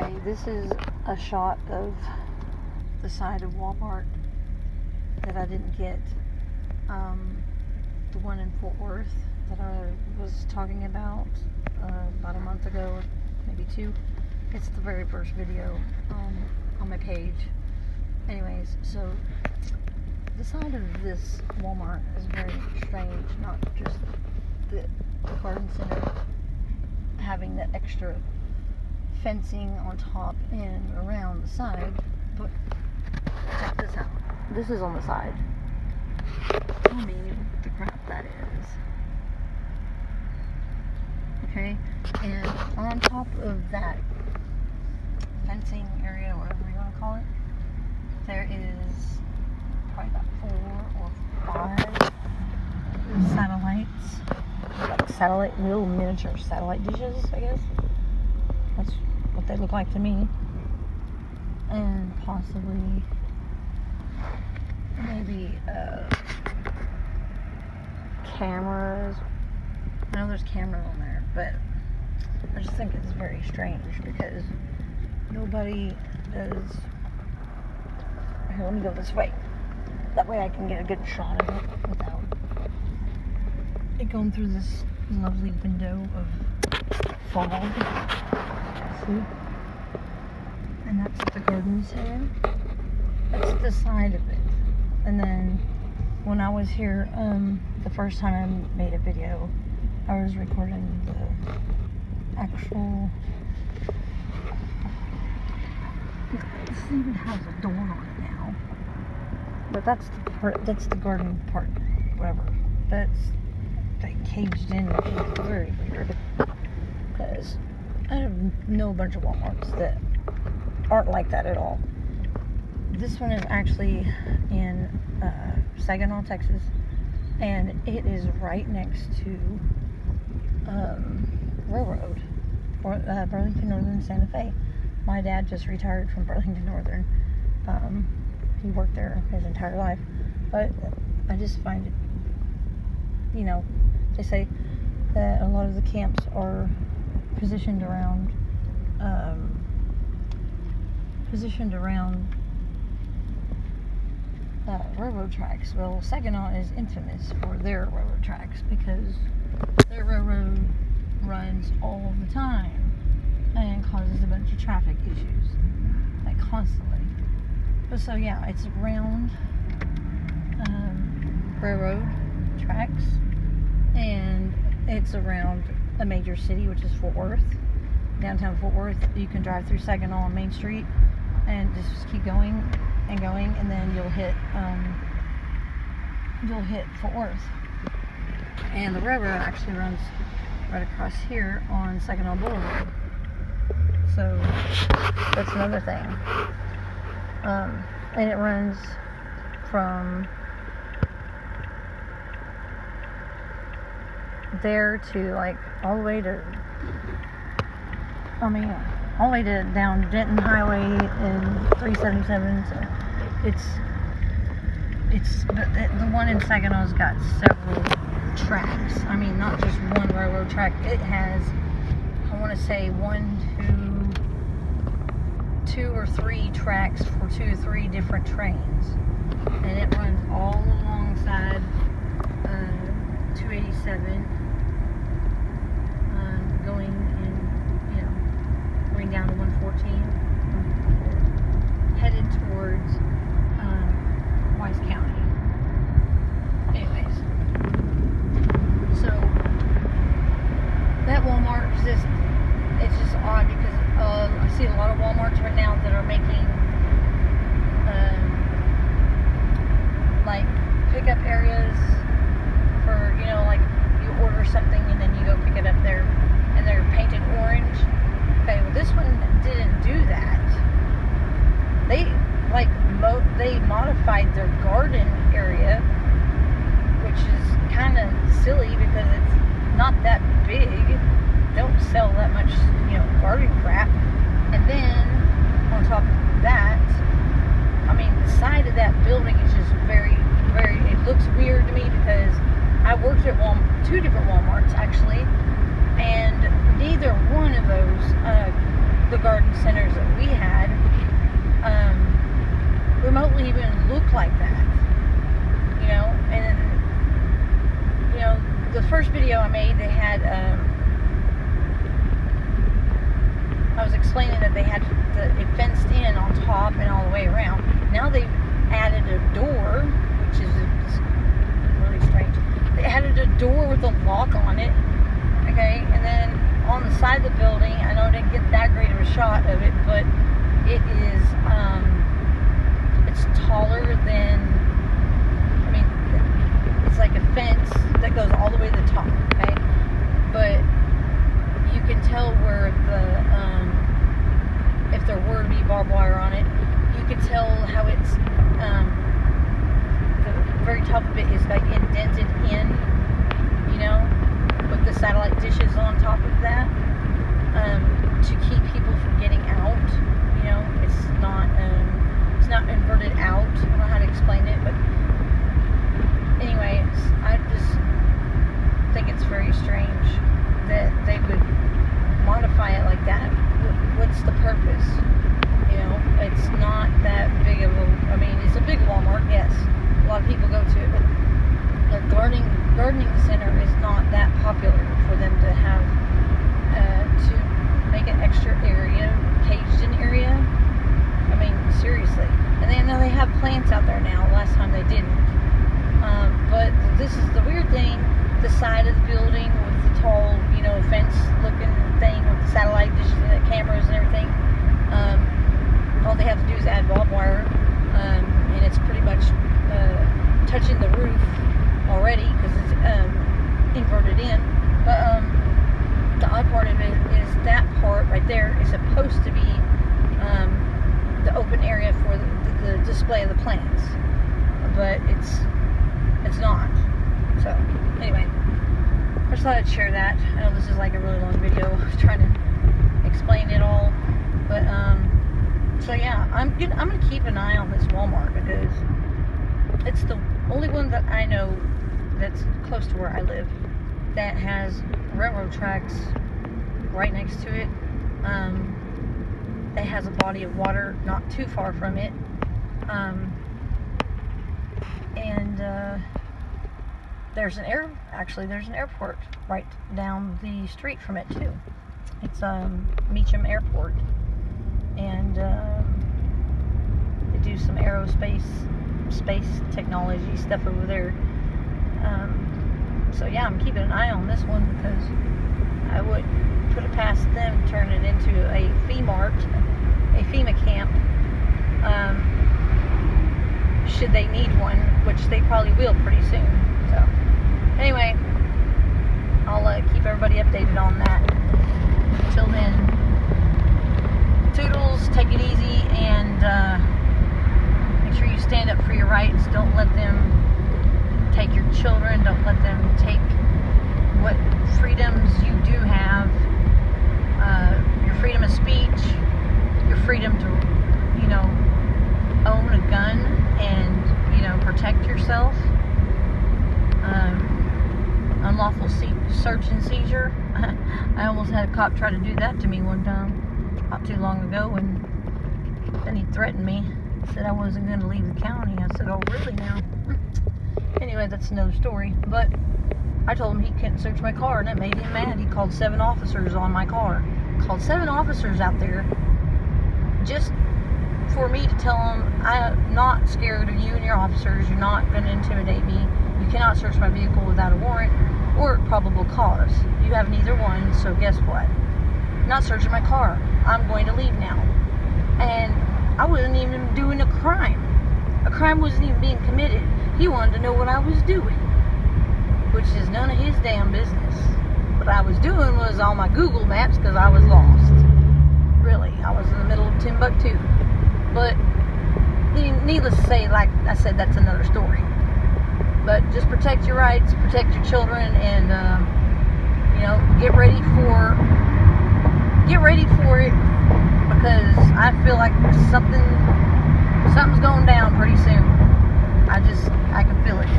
Okay, this is a shot of the side of Wal-Mart that I didn't get. The one in Fort Worth that I was talking about a month ago, or maybe two. It's the very first video on my page. Anyways, so the side of this Walmart is very strange, not just the garden center having the extra fencing on top and around the side, but check this out. This is on the side. Tell me what the crap that is. Okay, and on top of that fencing area, whatever you want to call it, there is probably about 4 or 5 satellites, like little miniature satellite dishes, I guess. That's what they look like to me. And possibly maybe cameras. I know there's cameras on there, but I just think it's very strange because nobody does. Here, let me go this way. That way I can get a good shot of it without it going through this lovely window of fog. See? And that's the garden center. That's the side of it. And then when I was here, the first time I made a video, I was recording the actual. This even has a door on it now. But that's the part. That's the garden part. Whatever. They caged in, which is very weird. Because I know a bunch of Walmarts that aren't like that at all. This one is actually in Saginaw, Texas, and it is right next to railroad, or Burlington Northern Santa Fe. My dad just retired from Burlington Northern. He worked there his entire life, but I just find it, they say that a lot of the camps are positioned around railroad tracks. Well, Saginaw is infamous for their railroad tracks because their railroad runs all the time and causes a bunch of traffic issues, like constantly. But so yeah, it's around railroad tracks, and it's around a major city, which is Fort Worth, downtown Fort Worth. You can drive through Saginaw on Main Street and just keep going and going, and then you'll hit Fort Worth. And the railroad actually runs right across here on Saginaw Boulevard. So that's another thing. And it runs from there to all the way to down Denton Highway and 377. So but the one in Saginaw's got several tracks. I mean, not just one railroad track. It has, I want to say, 2 or 3 tracks for 2 or 3 different trains, and it runs all alongside 287, going down to 114, headed towards Wise County. Anyways, so that Walmart is it's just odd because I see a lot of Walmarts right now that are making pickup areas for, you order something and then you go pick it up there, and they're painted orange. Okay, well, this one didn't do that. They modified their garden area, which is kind of silly because it's not that big. Don't sell that much, garden crap. And then on top of that, the side of that building is just very, very. It looks weird to me because I worked at 2 different Walmarts actually, and neither one of those, the garden centers that we had remotely even look like that, you know. And you know, the first video I made, they had I was explaining that they had it fenced in on top and all the way around. Now they've added a door, which is really strange. They added a door with a lock on it, okay, and then on the side of the building, I know I didn't get that great of a shot of it, but it is, it's taller than, I mean, it's like a fence that goes all the way to the top, okay, but you can tell where if there were to be barbed wire on it, you could tell how it's, the very top of it is like indented in, you know, with the satellite dishes on top of that, to keep people from getting out, you know. It's not inverted out. I don't know how to explain it, but anyway, I just think it's very strange that they would modify it like that. What's the purpose? You know, it's not that big of a, I mean, it's a big Walmart, yes. A lot of people go to it, but their gardening center is not that popular for them to have, to make an extra area, caged-in area. I mean, seriously. And I know they have plants out there now. Last time they didn't. But this is the weird thing, the side of the building with the tall, you know, fence-looking thing with the satellite dishes and the cameras and everything. All they have to do is add barbed wire, and it's pretty much touching the roof already because it's inverted in. But the odd part of it is that part right there is supposed to be the open area for the display of the plants, but it's not. So anyway, I just thought I'd share that. I know this is like a really long video. I was trying to explain it all, but so yeah, I'm gonna keep an eye on this Walmart because it's the only one that I know that's close to where I live that has railroad tracks right next to it. It has a body of water not too far from it, and there's an airport right down the street from it too. It's Meacham Airport, and they do some space technology stuff over there. So yeah, I'm keeping an eye on this one because I would put it past them to turn it into a FEMA camp, should they need one, which they probably will pretty soon. So anyway, I'll keep everybody updated on that. Until then, toodles, take it easy, and make sure you stand up for your rights. Don't let them take your children. Don't let them take what freedoms you do have. Your freedom of speech, your freedom to, you know, own a gun and, you know, protect yourself. Unlawful search and seizure. I almost had a cop try to do that to me one time, not too long ago, and then he threatened me. Said I wasn't going to leave the county. I said, oh, really now? Anyway, that's another story. But I told him he couldn't search my car, and that made him mad. He called 7 officers on my car. Called 7 officers out there just for me to tell them, I'm not scared of you and your officers. You're not going to intimidate me. You cannot search my vehicle without a warrant or probable cause. You have neither one, so guess what? Not searching my car. I'm going to leave now. And I wasn't even doing a crime. A crime wasn't even being committed. He wanted to know what I was doing, which is none of his damn business. What I was doing was on my Google Maps because I was lost. Really, I was in the middle of Timbuktu. But needless to say, like I said, that's another story. But just protect your rights, protect your children, and you know, get ready for it, because I feel like something's going down pretty soon. I can feel it.